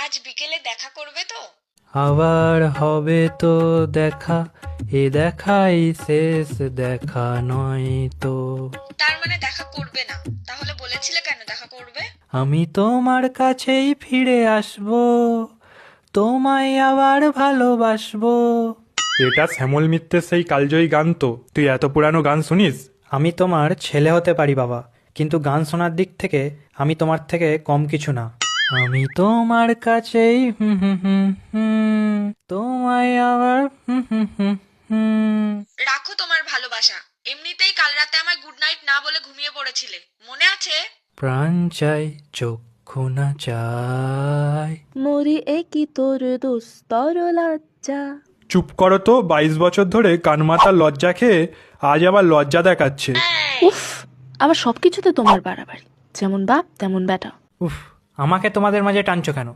আজ বিকেলে দেখা করবে তো? আবার হবে তো দেখা, এ দেখাই শেষ দেখা নয় তো। তার মানে দেখা করবে না? তাহলে বলেছিলে কেন দেখা করবে? আমি তোমার কাছেই ফিরে আসবো, তোমায় আবার ভালোবাসবো। এটা শ্যামল মিত্রের সেই কালজয়ী গান তো? তুই এত পুরানো গান শুনিস? আমি তোমার ছেলে হতে পারি বাবা, কিন্তু গান শোনার দিক থেকে আমি তোমার থেকে কম কিছু না। আমি তোমার কাছেই হুম হুম হুম হুম, তোমায় আবার হুম হুম হুম হুম। রাখো তোমার ভালোবাসা। এমনিতেই কাল রাতে আমায় গুড নাইট না বলে ঘুমিয়ে পড়েছিলে, মনে আছে? প্রাণ চাই চক্ষু না চাই। মরি একই তোর দুস্তর লজ্জা। চুপ করো তো, 22 বছর ধরে কানমাতার লজ্জা খেয়ে আজ আবার লজ্জা দেখাচ্ছে। উফ, আবার সবকিছুতে তোমার বাড়াবাড়ি, যেমন বাপ তেমন বেটা। উফ, আমাকে তোমাদের মাঝে টানছো কেন?